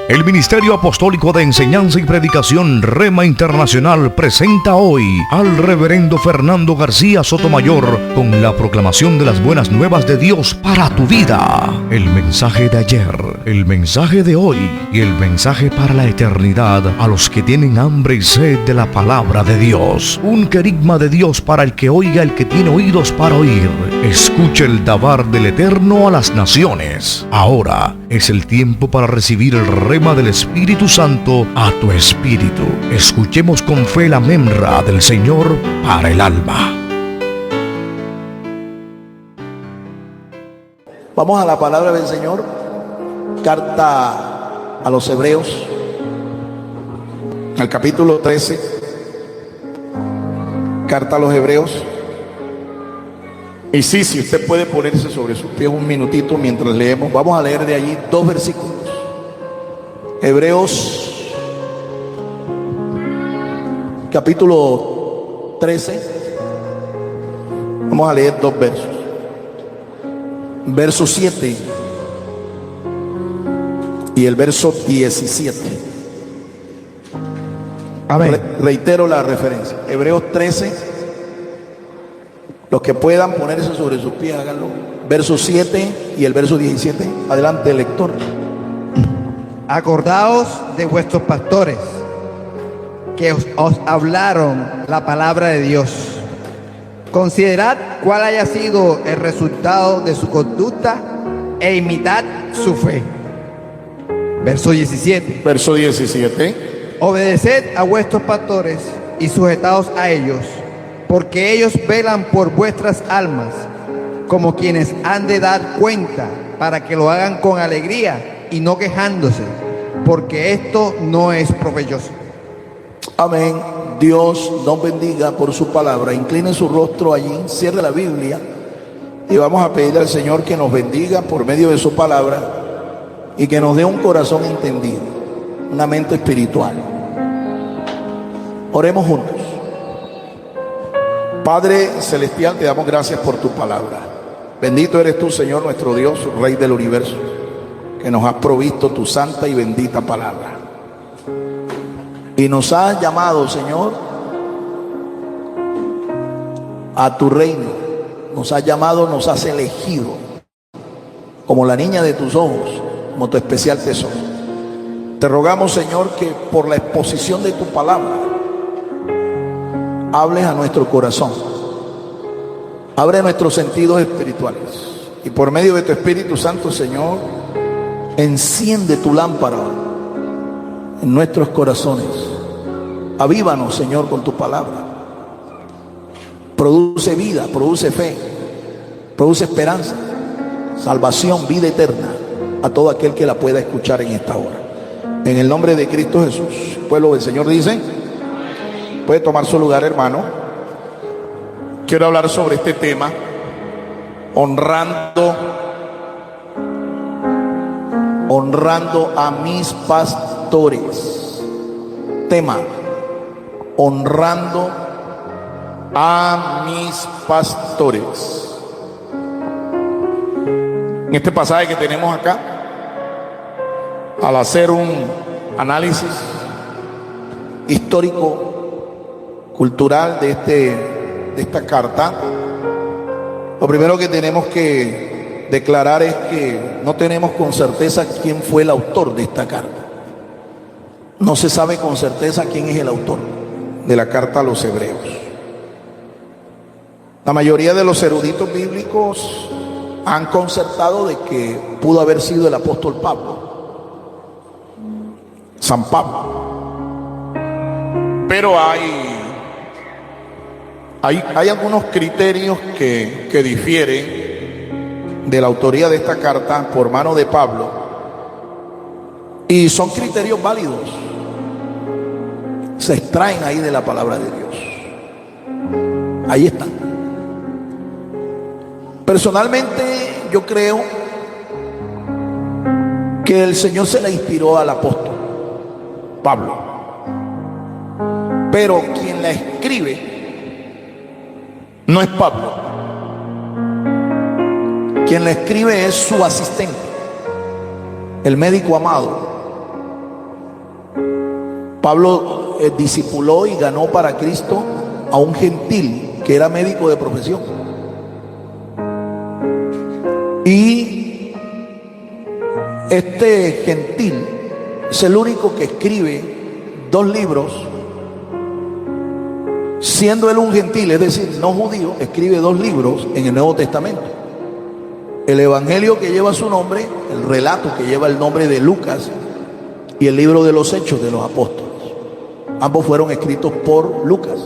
El Ministerio Apostólico de Enseñanza y Predicación Rema Internacional presenta hoy al Reverendo Fernando García Sotomayor con la proclamación de las buenas nuevas de Dios para tu vida. El mensaje de ayer, el mensaje de hoy y el mensaje para la eternidad a los que tienen hambre y sed de la palabra de Dios. Un querigma de Dios para el que oiga, el que tiene oídos para oír. Escucha el dabar del Eterno a las naciones. Ahora es el tiempo para recibir el rema del Espíritu Santo a tu espíritu. Escuchemos con fe la memra del Señor para el alma. Vamos a la palabra del Señor. Carta a los Hebreos, al capítulo 13. Carta a los Hebreos. Y sí, si usted puede ponerse sobre sus pies un minutito mientras leemos, vamos a leer de allí 2 versículos. Hebreos, capítulo 13. Vamos a leer 2 versos. Verso 7 y el verso 17. Amén. Reitero la referencia. Hebreos 13. Los que puedan ponerse sobre sus pies, háganlo. Verso 7 y el verso 17. Adelante, lector. Acordaos de vuestros pastores, que os hablaron la palabra de Dios. Considerad cuál haya sido el resultado de su conducta e imitad su fe. Verso 17. Verso 17. Obedeced a vuestros pastores y sujetaos a ellos, porque ellos velan por vuestras almas, como quienes han de dar cuenta, para que lo hagan con alegría y no quejándose, porque esto no es provechoso. Amén. Dios nos bendiga por su palabra. Incline su rostro allí, cierre la Biblia y vamos a pedirle al Señor que nos bendiga por medio de su palabra y que nos dé un corazón entendido, una mente espiritual. Oremos juntos. Padre celestial, te damos gracias por tu palabra. Bendito eres tú, Señor, nuestro Dios, Rey del universo, que nos has provisto tu santa y bendita palabra. Y nos has llamado, Señor, a tu reino. Nos has llamado, nos has elegido como la niña de tus ojos, como tu especial tesoro. Te rogamos, Señor, que por la exposición de tu palabra hables a nuestro corazón, abre nuestros sentidos espirituales y por medio de tu Espíritu Santo, Señor, enciende tu lámpara en nuestros corazones. Avívanos, Señor, con tu palabra. Produce vida, produce fe, produce esperanza, salvación, vida eterna a todo aquel que la pueda escuchar en esta hora. En el nombre de Cristo Jesús, el pueblo del Señor dice: puede tomar su lugar, hermano. Quiero hablar sobre este tema, honrando a mis pastores. Tema: honrando a mis pastores. En este pasaje que tenemos acá, al hacer un análisis histórico cultural de esta carta, lo primero que tenemos que declarar es que no tenemos con certeza quién fue el autor de esta carta. No se sabe con certeza quién es el autor de la carta a los Hebreos. La mayoría de los eruditos bíblicos han concertado de que pudo haber sido el apóstol Pablo, San Pablo. Pero hay algunos criterios que difieren de la autoría de esta carta por mano de Pablo, y son criterios válidos, se extraen ahí de la palabra de Dios. Ahí están. Personalmente yo creo que el Señor se la inspiró al apóstol Pablo, pero quien la escribe no es Pablo. Quien la escribe es su asistente, el médico amado, Pablo discipuló y ganó para Cristo a un gentil que era médico de profesión. Y este gentil es el único que escribe 2 libros, siendo él un gentil, es decir, no judío. Escribe 2 libros en el Nuevo Testamento: el Evangelio que lleva su nombre, el relato que lleva el nombre de Lucas, y el libro de los Hechos de los Apóstoles. Ambos fueron escritos por Lucas.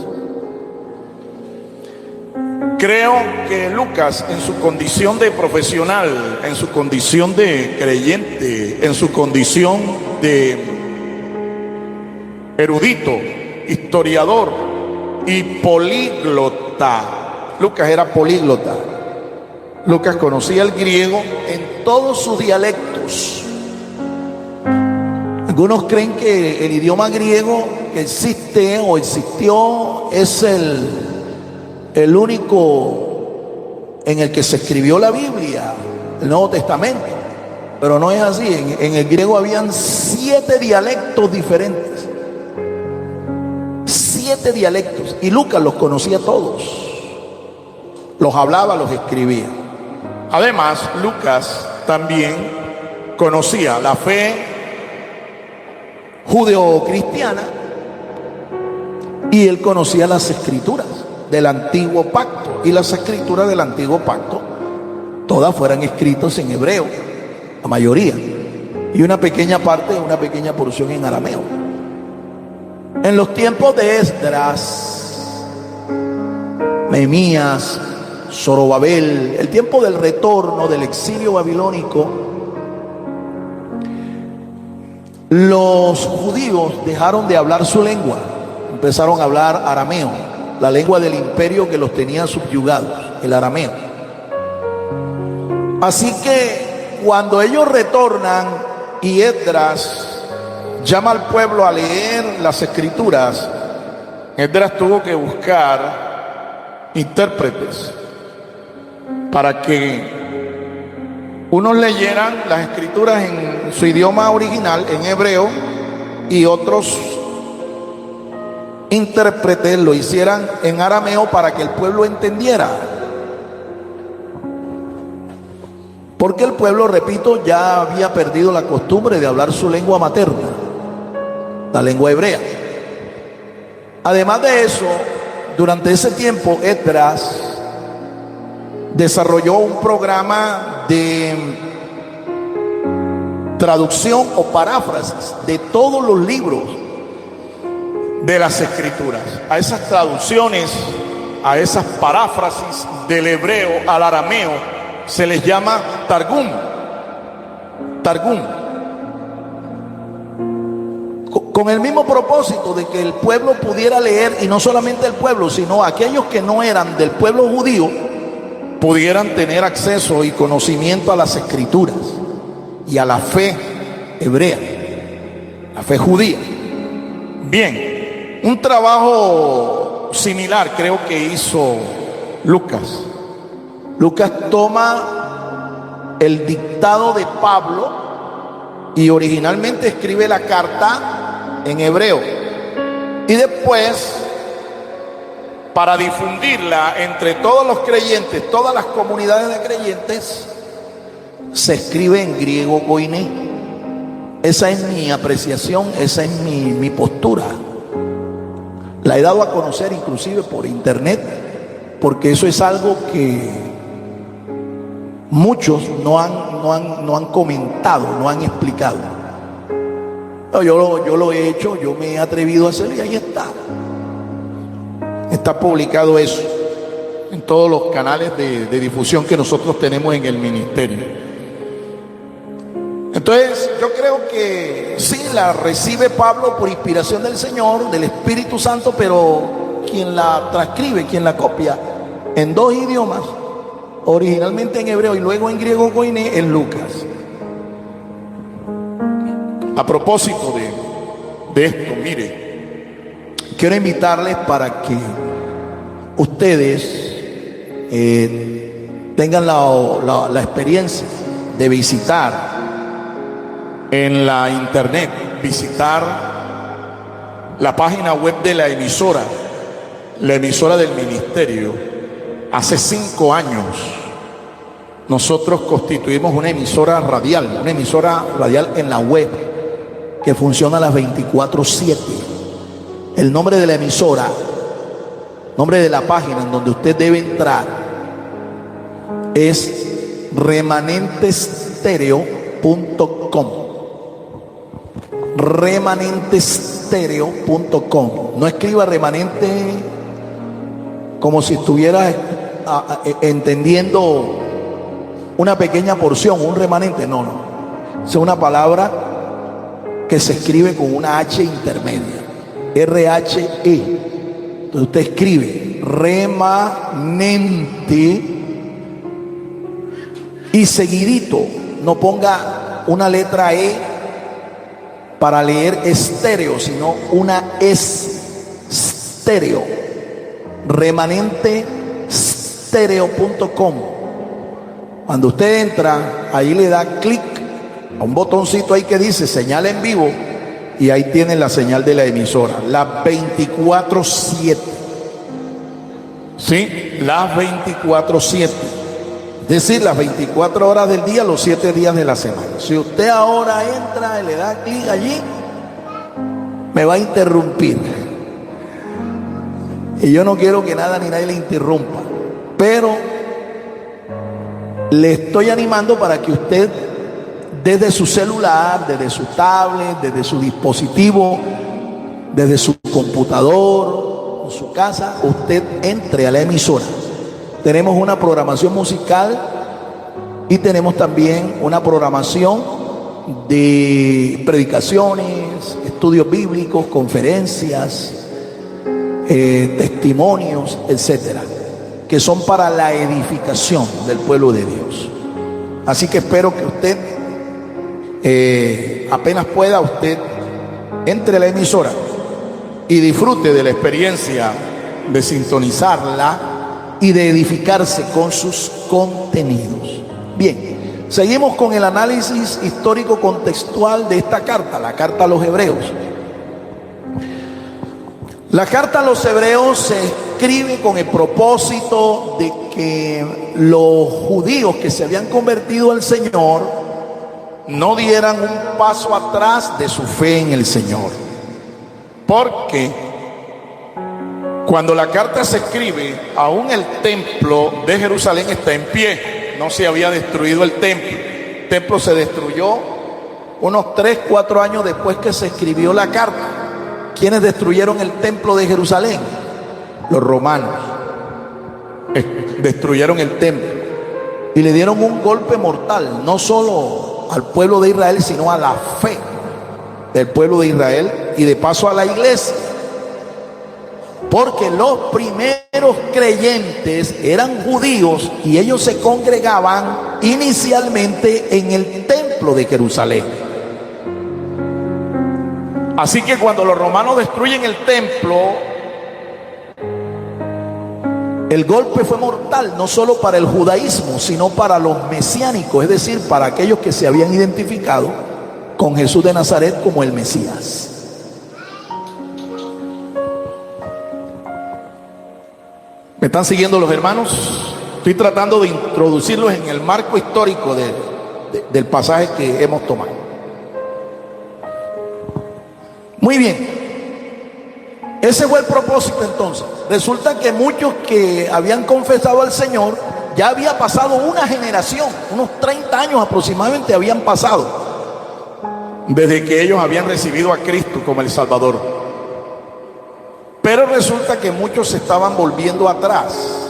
Creo que Lucas, en su condición de profesional, en su condición de creyente, en su condición de erudito, historiador y políglota, Lucas era políglota. Lucas conocía el griego en todos sus dialectos. Algunos creen que el idioma griego que existe o existió es el único en el que se escribió la Biblia, el Nuevo Testamento. Pero no es así. En el griego habían 7 dialectos diferentes. 7 dialectos. Y Lucas los conocía todos. Los hablaba, los escribía. Además, Lucas también conocía la fe judeocristiana y él conocía las escrituras del antiguo pacto, y las escrituras del antiguo pacto todas fueron escritas en hebreo, la mayoría, y una pequeña parte, una pequeña porción en arameo. En los tiempos de Esdras, Nehemías, Zorobabel, el tiempo del retorno del exilio babilónico, los judíos dejaron de hablar su lengua, empezaron a hablar arameo, la lengua del imperio que los tenía subyugados, el arameo. Así que cuando ellos retornan y Esdras llama al pueblo a leer las escrituras, Esdras tuvo que buscar intérpretes para que unos leyeran las escrituras en su idioma original, en hebreo, y otros intérpretes lo hicieran en arameo para que el pueblo entendiera. Porque el pueblo, repito, ya había perdido la costumbre de hablar su lengua materna, la lengua hebrea. Además de eso, durante ese tiempo, Esdras desarrolló un programa de traducción o paráfrasis de todos los libros de las escrituras. A esas traducciones, a esas paráfrasis del hebreo al arameo se les llama Targum. Targum. Con el mismo propósito de que el pueblo pudiera leer, y no solamente el pueblo, sino aquellos que no eran del pueblo judío pudieran tener acceso y conocimiento a las escrituras y a la fe hebrea, la fe judía. Bien, un trabajo similar creo que hizo Lucas. Lucas toma el dictado de Pablo y originalmente escribe la carta en hebreo, y después, para difundirla entre todos los creyentes, todas las comunidades de creyentes, se escribe en griego koiné. Esa es mi apreciación, esa es mi postura. La he dado a conocer inclusive por internet, porque eso es algo que muchos no han comentado, no han explicado. No, yo lo he hecho, yo me he atrevido a hacerlo y ahí está. Está publicado eso en todos los canales de difusión que nosotros tenemos en el ministerio. Entonces yo creo que sí, la recibe Pablo por inspiración del Señor, del Espíritu Santo, pero quien la transcribe, quien la copia en 2 idiomas, originalmente en hebreo y luego en griego koiné, es Lucas. A propósito de esto, mire, quiero invitarles para que ustedes tengan la experiencia de visitar en la internet, visitar la página web de la emisora del ministerio. Hace 5 años nosotros constituimos una emisora radial en la web que funciona a las 24/7. El nombre de la emisora, nombre de la página en donde usted debe entrar es remanentestereo.com. remanentestereo.com. No escriba remanente como si estuviera entendiendo una pequeña porción, un remanente. No. Es una palabra que se escribe con una H intermedia, R-H-E. Entonces usted escribe remanente y seguidito, no ponga una letra E para leer estéreo, sino una estéreo. remanentestereo.com. Cuando usted entra, ahí le da clic a un botoncito ahí que dice señal en vivo, y ahí tiene la señal de la emisora, las 24/7. ¿Sí? Las 24/7. Es decir, las 24 horas del día, los 7 días de la semana. Si usted ahora entra y le da clic allí, me va a interrumpir. Y yo no quiero que nada ni nadie le interrumpa. Pero le estoy animando para que usted, desde su celular, desde su tablet, desde su dispositivo, desde su computador, en su casa, usted entre a la emisora. Tenemos una programación musical y tenemos también una programación de predicaciones, estudios bíblicos, conferencias, testimonios, etcétera, que son para la edificación del pueblo de Dios. Así que espero que usted, apenas pueda, usted entre a la emisora y disfrute de la experiencia de sintonizarla y de edificarse con sus contenidos. Bien, seguimos con el análisis histórico contextual de esta carta, la carta a los Hebreos. La carta a los Hebreos se escribe con el propósito de que los judíos que se habían convertido al Señor no dieran un paso atrás de su fe en el Señor. Porque cuando la carta se escribe, aún el templo de Jerusalén está en pie. No se había destruido el templo. El templo se destruyó unos 3-4 años después que se escribió la carta. ¿Quiénes destruyeron el templo de Jerusalén? Los romanos. Destruyeron el templo y le dieron un golpe mortal, no solo al pueblo de Israel, sino a la fe del pueblo de Israel y de paso a la iglesia. Porque los primeros creyentes eran judíos y ellos se congregaban inicialmente en el templo de Jerusalén. Así que cuando los romanos destruyen el templo, el golpe fue mortal, no solo para el judaísmo, sino para los mesiánicos, es decir, para aquellos que se habían identificado con Jesús de Nazaret como el Mesías. ¿Me están siguiendo los hermanos? Estoy tratando de introducirlos en el marco histórico del pasaje que hemos tomado. Muy bien. Ese fue el propósito entonces. Resulta que muchos que habían confesado al Señor, ya había pasado una generación, unos 30 años aproximadamente habían pasado, desde que ellos habían recibido a Cristo como el Salvador. Pero resulta que muchos se estaban volviendo atrás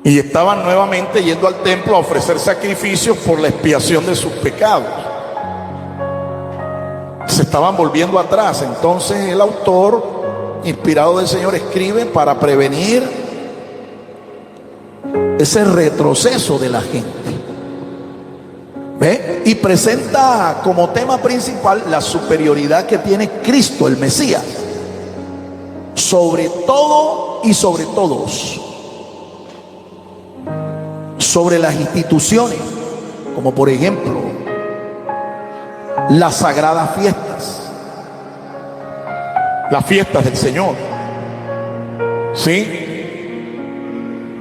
y estaban nuevamente yendo al templo a ofrecer sacrificios por la expiación de sus pecados. Se estaban volviendo atrás. Entonces el autor, inspirado del Señor, escribe para prevenir ese retroceso de la gente. ¿Ve? Y presenta como tema principal la superioridad que tiene Cristo, el Mesías, sobre todo y sobre todos, sobre las instituciones, como por ejemplo las sagradas fiestas, las fiestas del Señor, ¿sí?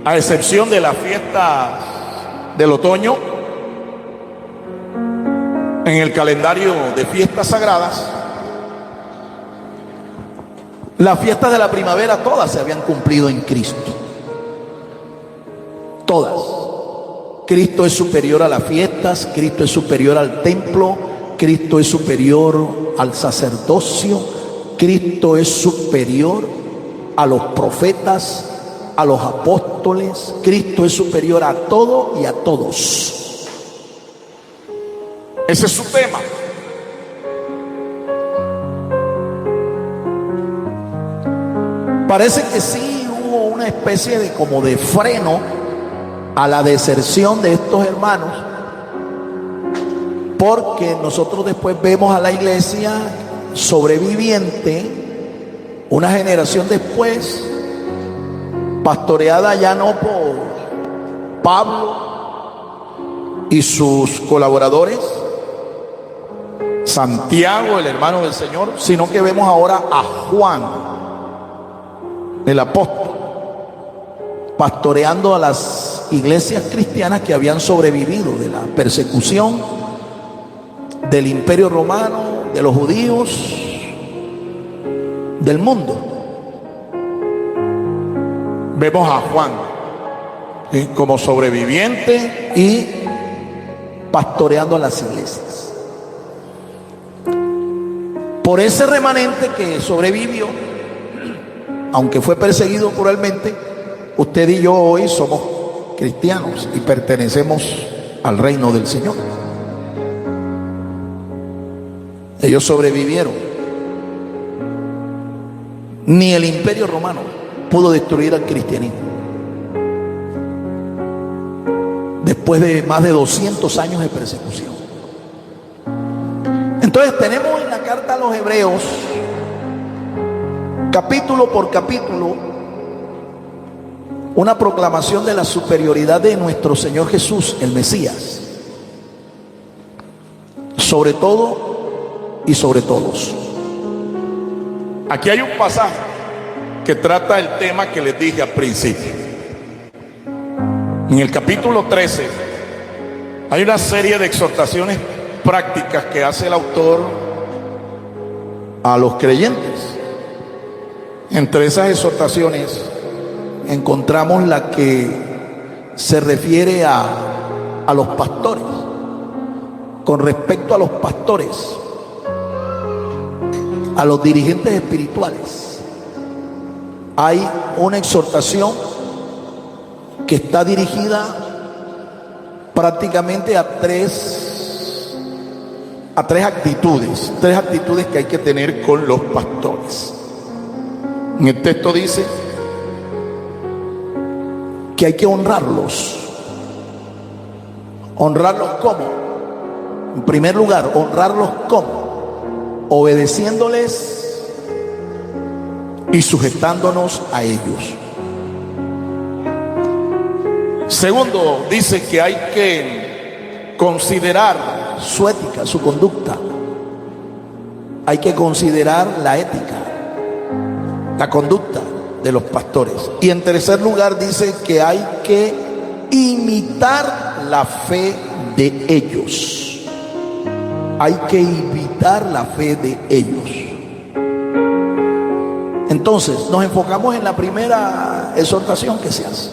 A excepción de las fiestas del otoño, en el calendario de fiestas sagradas, las fiestas de la primavera todas se habían cumplido en Cristo. Todas. Cristo es superior a las fiestas, Cristo es superior al templo, Cristo es superior al sacerdocio, Cristo es superior a los profetas, a los apóstoles. Cristo es superior a todo y a todos. Ese es su tema. Parece que sí hubo una especie de como de freno a la deserción de estos hermanos, porque nosotros después vemos a la iglesia sobreviviente, una generación después, pastoreada ya no por Pablo y sus colaboradores, Santiago, el hermano del Señor, sino que vemos ahora a Juan, el apóstol, pastoreando a las iglesias cristianas que habían sobrevivido de la persecución del Imperio Romano, de los judíos, del mundo. Vemos a Juan, ¿sí?, como sobreviviente y pastoreando a las iglesias. Por ese remanente que sobrevivió, aunque fue perseguido cruelmente, usted y yo hoy somos cristianos y pertenecemos al reino del Señor. Ellos sobrevivieron. Ni el Imperio Romano pudo destruir al cristianismo. Después de más de 200 años de persecución. Entonces tenemos en la carta a los Hebreos, capítulo por capítulo, una proclamación de la superioridad de nuestro Señor Jesús, el Mesías, sobre todo y sobre todos. Aquí hay un pasaje que trata el tema que les dije al principio. En el capítulo 13 hay una serie de exhortaciones prácticas que hace el autor a los creyentes. Entre esas exhortaciones encontramos la que se refiere a los pastores. Con respecto a los pastores, a los dirigentes espirituales, hay una exhortación que está dirigida prácticamente a tres actitudes que hay que tener con los pastores. En el texto dice que hay que honrarlos. ¿Honrarlos cómo? En primer lugar, honrarlos cómo: obedeciéndoles y sujetándonos a ellos. Segundo, dice que hay que considerar su ética, su conducta. Hay que considerar la ética, la conducta de los pastores. Y en tercer lugar dice que hay que imitar la fe de ellos. Hay que imitar la fe de ellos. Entonces nos enfocamos en la primera exhortación que se hace.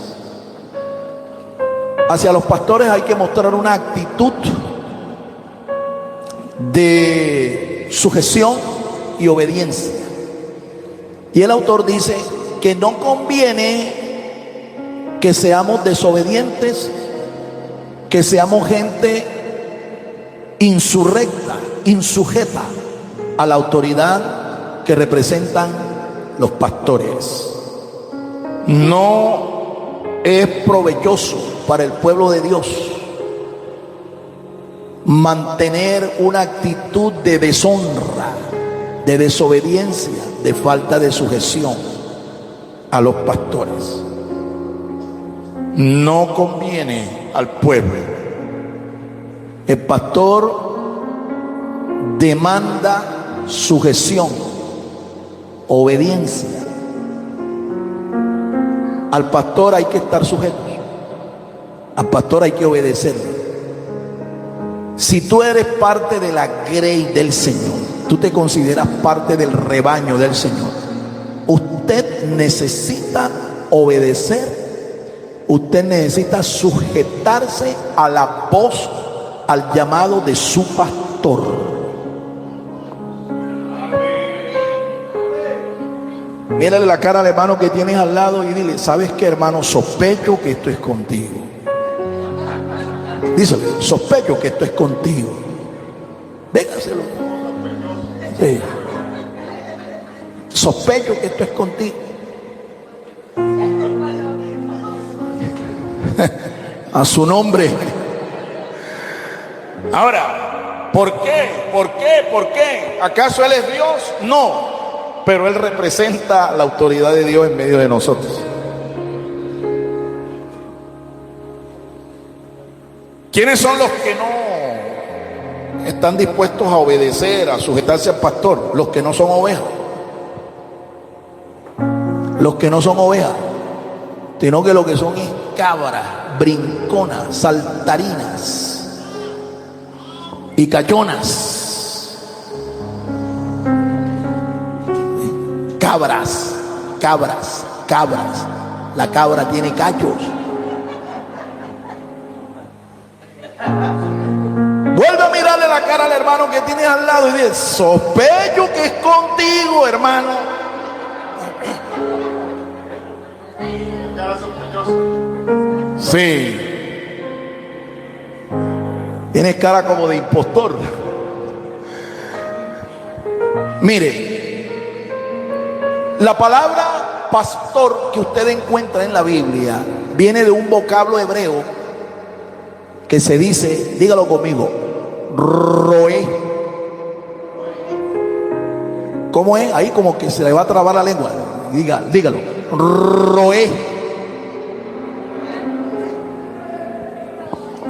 Hacia los pastores hay que mostrar una actitud de sujeción y obediencia. Y el autor dice que no conviene que seamos desobedientes, que seamos gente insurrecta, insujeta a la autoridad que representan los pastores. No es provechoso para el pueblo de Dios mantener una actitud de deshonra, de desobediencia, de falta de sujeción a los pastores. No conviene al pueblo. El pastor demanda sujeción obediencia. Al pastor hay que estar sujetos. Al pastor hay que obedecerle. Si tú eres parte de la grey del Señor, tú te consideras parte del rebaño del Señor, usted necesita obedecer, usted necesita sujetarse a la voz, al llamado de su pastor. Mírale la cara al hermano que tienes al lado y dile: ¿sabes qué, hermano? Sospecho que esto es contigo. Díselo: sospecho que esto es contigo. Véngaselo. Sí. Sospecho que esto es contigo. A su nombre. Ahora, ¿por qué? ¿Por qué? ¿Por qué? ¿Acaso Él es Dios? No. Pero Él representa la autoridad de Dios en medio de nosotros. ¿Quiénes son los que no están dispuestos a obedecer, a sujetarse al pastor? Los que no son ovejas. Los que no son ovejas, sino que lo que son es cabras, brinconas, saltarinas y cachonas. Cabras, cabras, cabras. La cabra tiene cachos. Vuelve a mirarle la cara al hermano que tienes al lado y dice: sospecho que es contigo, hermano. Sí. Tienes cara como de impostor. Mire, la palabra pastor que usted encuentra en la Biblia viene de un vocablo hebreo que se dice, dígalo conmigo, roé. ¿Cómo es? Ahí como que se le va a trabar la lengua. Dígalo, roé.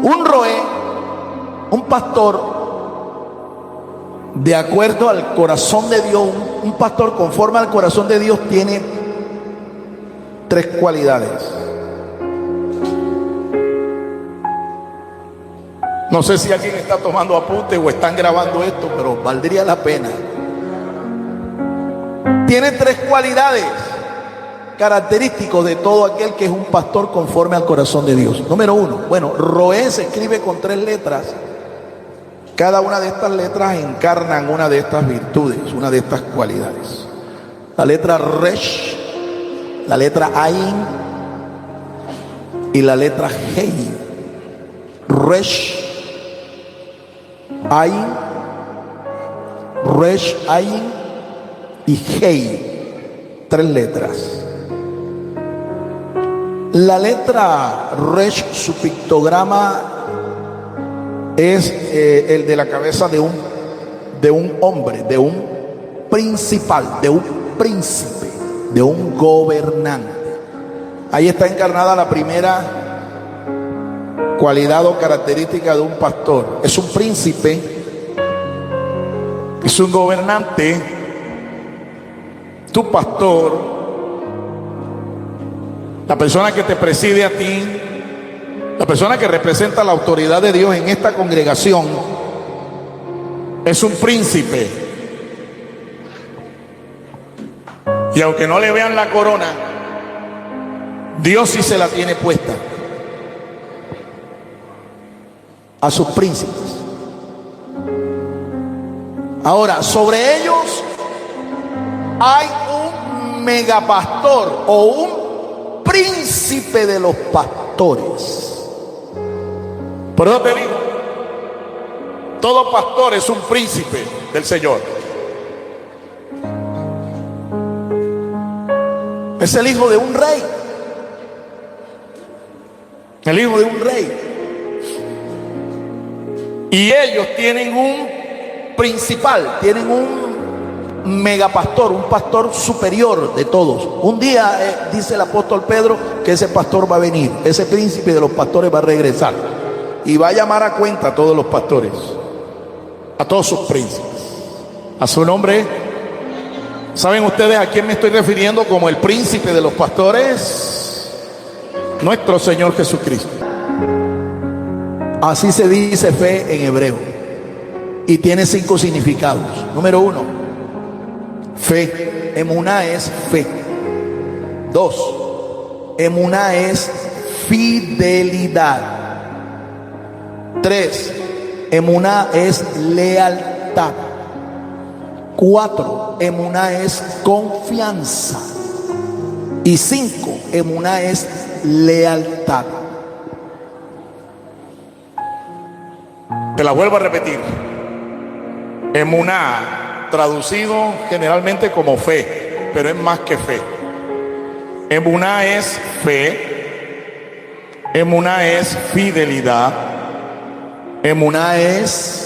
Un roé, un pastor, de acuerdo al corazón de Dios, un pastor conforme al corazón de Dios tiene tres cualidades. No sé si alguien está tomando apunte o están grabando esto, pero valdría la pena. Tiene tres cualidades característicos de todo aquel que es un pastor conforme al corazón de Dios. Número uno, bueno, roé se escribe con tres letras. Cada una de estas letras encarnan una de estas virtudes, una de estas cualidades. La letra resh, la letra ayin y la letra hei. Resh, ayin, resh, ayin y hei. Tres letras. La letra resh, su pictograma es el de la cabeza de un hombre, de un principal, de un príncipe, de un gobernante. Ahí está encarnada la primera cualidad o característica de un pastor. Es un príncipe, es un gobernante. Tu pastor, la persona que te preside a ti, la persona que representa la autoridad de Dios en esta congregación, es un príncipe. Y aunque no le vean la corona, Dios sí se la tiene puesta a sus príncipes. Ahora, sobre ellos hay un megapastor o un príncipe de los pastores. Por eso te digo, todo pastor es un príncipe del Señor. Es el hijo de un rey. El hijo de un rey. Y ellos tienen un principal, tienen un megapastor, un pastor superior de todos. Un día dice el apóstol Pedro que ese pastor va a venir, ese príncipe de los pastores va a regresar y va a llamar a cuenta a todos los pastores, a todos sus príncipes. A su nombre, ¿Saben ustedes a quién me estoy refiriendo como el príncipe de los pastores? Nuestro Señor Jesucristo. Así se dice fe en hebreo. Y tiene 5 significados. Número 1, fe. Emuná es fe. 2, emuná es fidelidad. 3, emuná es lealtad. 4, emuná es confianza. Y 5, emuná es lealtad. Te la vuelvo a repetir. Emuná, traducido generalmente como fe, pero es más que fe. Emuná es fe. Emuná es fidelidad. Emuná es...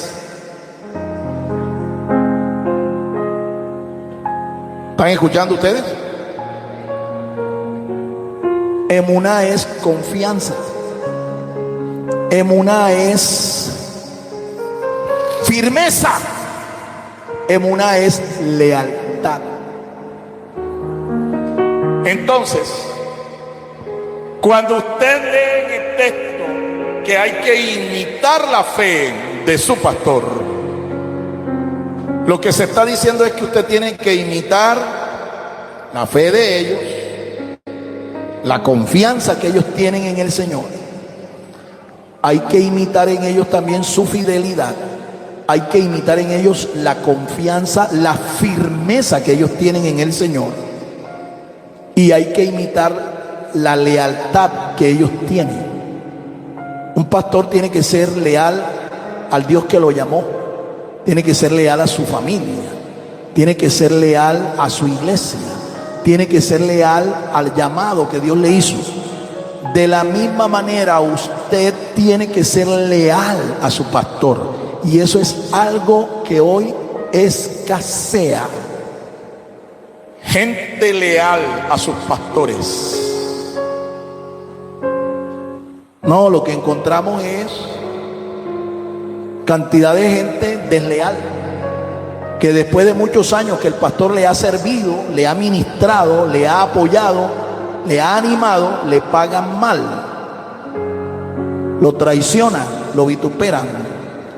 ¿Están escuchando ustedes? Emuná es confianza. Emuná es firmeza. Emuná es lealtad. Entonces, cuando usted lee en el texto que hay que imitar la fe de su pastor, lo que se está diciendo es que usted tiene que imitar la fe de ellos, la confianza que ellos tienen en el Señor. Hay que imitar en ellos también su fidelidad. Hay que imitar en ellos la confianza, la firmeza que ellos tienen en el Señor. Y hay que imitar la lealtad que ellos tienen. Un pastor tiene que ser leal al Dios que lo llamó. Tiene que ser leal a su familia. Tiene que ser leal a su iglesia. Tiene que ser leal al llamado que Dios le hizo. De la misma manera, usted tiene que ser leal a su pastor. Y eso es algo que hoy escasea. Gente leal a sus pastores. No, lo que encontramos es cantidad de gente desleal, que después de muchos años que el pastor le ha servido, le ha ministrado, le ha apoyado, le ha animado, le pagan mal, lo traicionan, lo vituperan,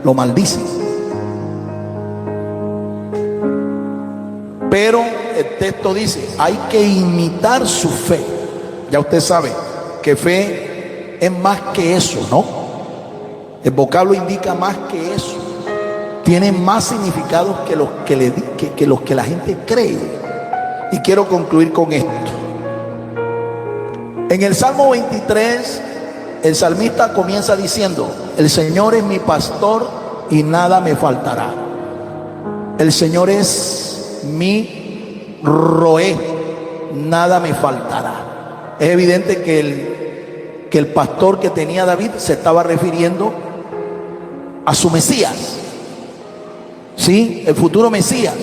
lo maldicen. Pero el texto dice, hay que imitar su fe. Ya usted sabe que fe es más que eso, ¿no? El vocablo indica más que eso. Tiene más significados que los que la gente cree. Y quiero concluir con esto. En el Salmo 23, el salmista comienza diciendo, el Señor es mi pastor y nada me faltará. El Señor es mi roé, nada me faltará. Es evidente que el pastor que tenía David se estaba refiriendo a su Mesías. ¿Sí? El futuro Mesías.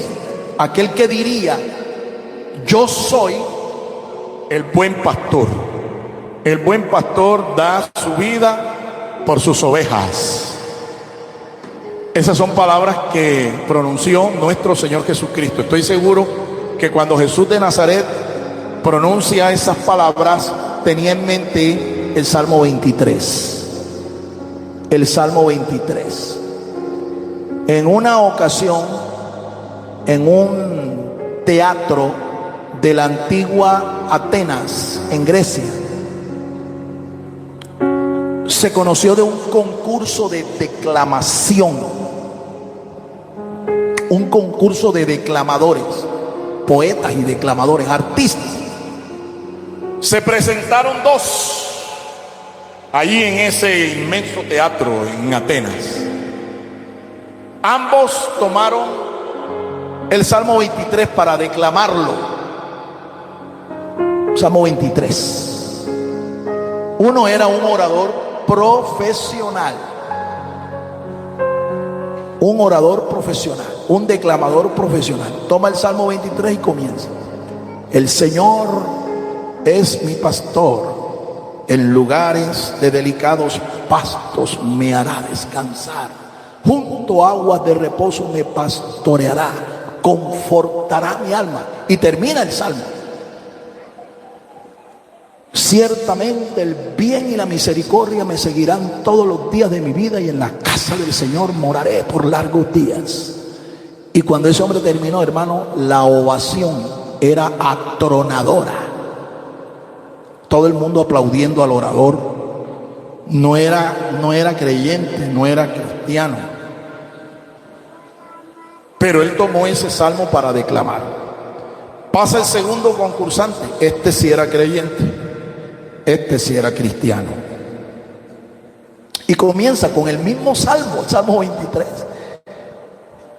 Aquel que diría, yo soy el buen pastor. El buen pastor da su vida por sus ovejas. Esas son palabras que pronunció nuestro Señor Jesucristo. Estoy seguro que cuando Jesús de Nazaret pronuncia esas palabras, tenía en mente el Salmo 23. El Salmo 23. En una ocasión, en un teatro de la antigua Atenas, en Grecia, se conoció de un concurso de declamación. Un concurso de declamadores, poetas y declamadores, artistas. Se presentaron 2 allí en ese inmenso teatro en Atenas. Ambos tomaron el Salmo 23 para declamarlo. Salmo 23. Uno era un orador profesional. Un orador profesional, un declamador profesional. Toma el Salmo 23 y comienza. El Señor es mi pastor, en lugares de delicados pastos me hará descansar, junto a aguas de reposo me pastoreará, confortará mi alma. Y termina el salmo: ciertamente el bien y la misericordia me seguirán todos los días de mi vida, y en la casa del Señor moraré por largos días. Y cuando ese hombre terminó, hermano, la ovación era atronadora. Todo el mundo aplaudiendo al orador. No era creyente, no era cristiano, pero él tomó ese salmo para declamar. Pasa el segundo concursante. Este sí era creyente, este sí era cristiano, y comienza con el mismo salmo, el salmo 23,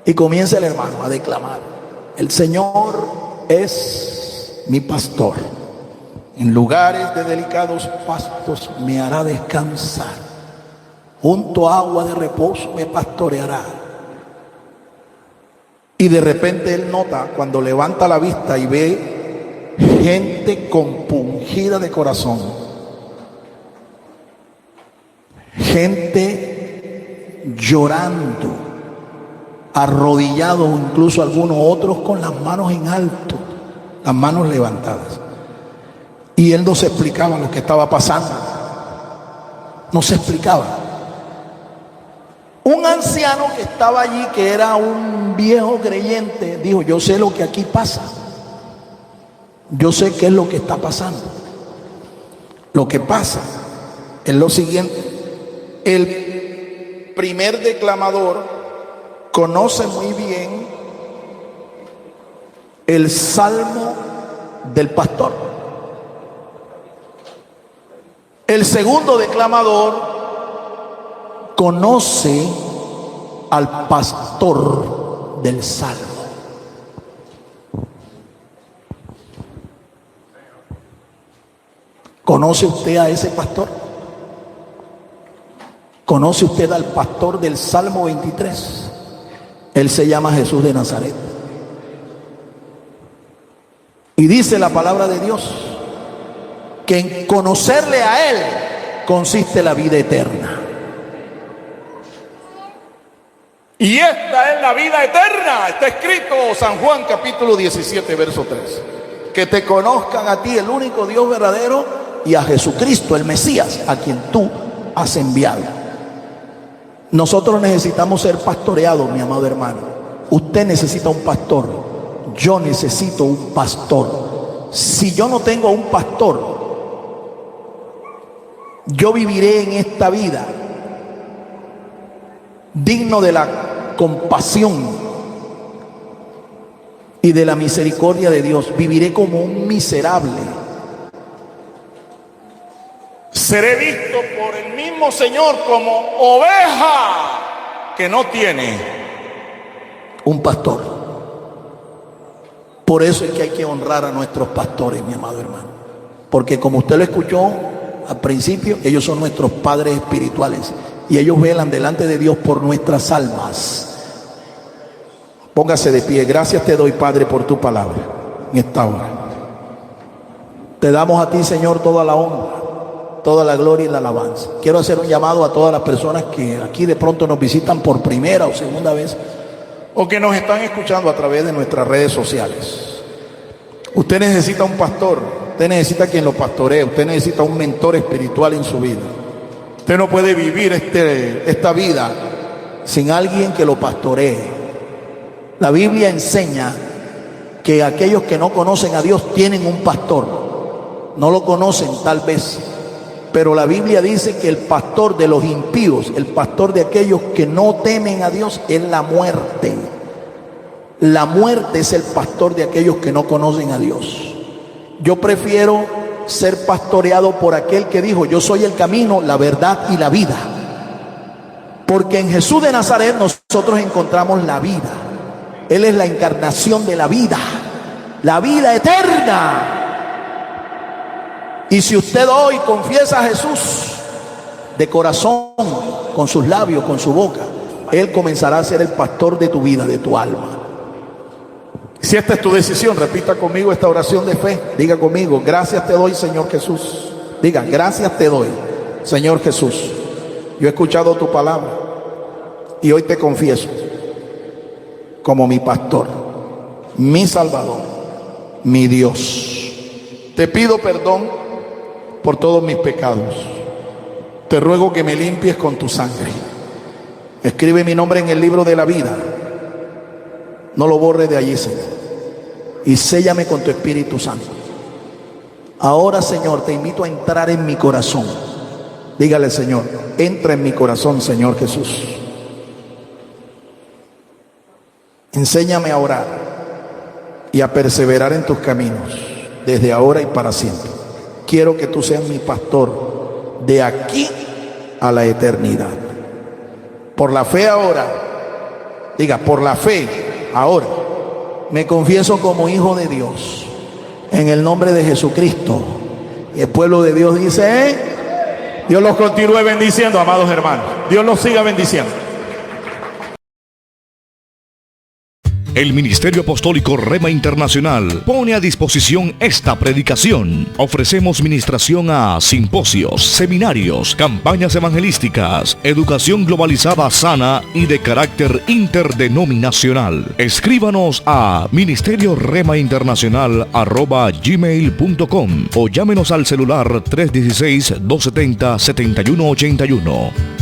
y comienza el hermano a declamar: el Señor es mi pastor, en lugares de delicados pastos me hará descansar, junto a agua de reposo me pastoreará. Y de repente él nota, cuando levanta la vista y ve gente compungida de corazón, gente llorando, arrodillados, incluso algunos otros con las manos en alto, las manos levantadas. Y él no se explicaba lo que estaba pasando. No se explicaba. Un anciano que estaba allí, que era un viejo creyente, dijo: yo sé lo que aquí pasa. Yo sé qué es lo que está pasando. Lo que pasa es lo siguiente: el primer declamador conoce muy bien el salmo del pastor. El segundo declamador conoce al pastor del salmo. ¿Conoce usted a ese pastor? ¿Conoce usted al pastor del Salmo 23? Él se llama Jesús de Nazaret. Y dice la palabra de Dios que en conocerle a Él consiste la vida eterna. Y esta es la vida eterna. Está escrito San Juan capítulo 17 verso 3. Que te conozcan a ti, el único Dios verdadero, y a Jesucristo, el Mesías, a quien tú has enviado. Nosotros necesitamos ser pastoreados, mi amado hermano. Usted necesita un pastor. Yo necesito un pastor. Si yo no tengo un pastor, yo viviré en esta vida digno de la compasión y de la misericordia de Dios. Viviré como un miserable. Seré visto por el mismo Señor como oveja que no tiene un pastor. Por eso es que hay que honrar a nuestros pastores, mi amado hermano. Porque como usted lo escuchó al principio, ellos son nuestros padres espirituales. Y ellos velan delante de Dios por nuestras almas. Póngase de pie. Gracias te doy, Padre, por tu palabra en esta hora. Te damos a ti, Señor, toda la honra, toda la gloria y la alabanza. Quiero hacer un llamado a todas las personas que aquí de pronto nos visitan por primera o segunda vez, o que nos están escuchando a través de nuestras redes sociales. Usted necesita un pastor, usted necesita quien lo pastoree, usted necesita un mentor espiritual en su vida. Usted no puede vivir esta vida sin alguien que lo pastoree. La Biblia enseña que aquellos que no conocen a Dios tienen un pastor. No lo conocen tal vez, pero la Biblia dice que el pastor de los impíos, el pastor de aquellos que no temen a Dios, es la muerte. La muerte es el pastor de aquellos que no conocen a Dios. Yo prefiero ser pastoreado por aquel que dijo: yo soy el camino, la verdad y la vida. Porque en Jesús de Nazaret nosotros encontramos la vida. Él es la encarnación de la vida eterna. Y si usted hoy confiesa a Jesús de corazón, con sus labios, con su boca, Él comenzará a ser el pastor de tu vida, de tu alma. Si esta es tu decisión, repita conmigo esta oración de fe. Diga conmigo: gracias te doy, Señor Jesús. Diga: gracias te doy, Señor Jesús. Yo he escuchado tu palabra y hoy te confieso como mi pastor. mi Salvador, mi Dios. Te pido perdón por todos mis pecados. Te ruego que me limpies con tu sangre. Escribe mi nombre en el libro de la vida. No lo borres de allí, Señor. Y séllame con tu Espíritu Santo. Ahora, Señor, te invito a entrar en mi corazón. Dígale, Señor, entra en mi corazón, Señor Jesús. Enséñame a orar y a perseverar en tus caminos, desde ahora y para siempre. Quiero que tú seas mi pastor de aquí a la eternidad. Por la fe ahora, diga, por la fe ahora, me confieso como hijo de Dios, en el nombre de Jesucristo. Y el pueblo de Dios dice, Dios los continúe bendiciendo, amados hermanos. Dios los siga bendiciendo. El Ministerio Apostólico Rema Internacional pone a disposición esta predicación. Ofrecemos ministración a simposios, seminarios, campañas evangelísticas, educación globalizada sana y de carácter interdenominacional. Escríbanos a ministerioremainternacional@gmail.com o llámenos al celular 316-270-7181.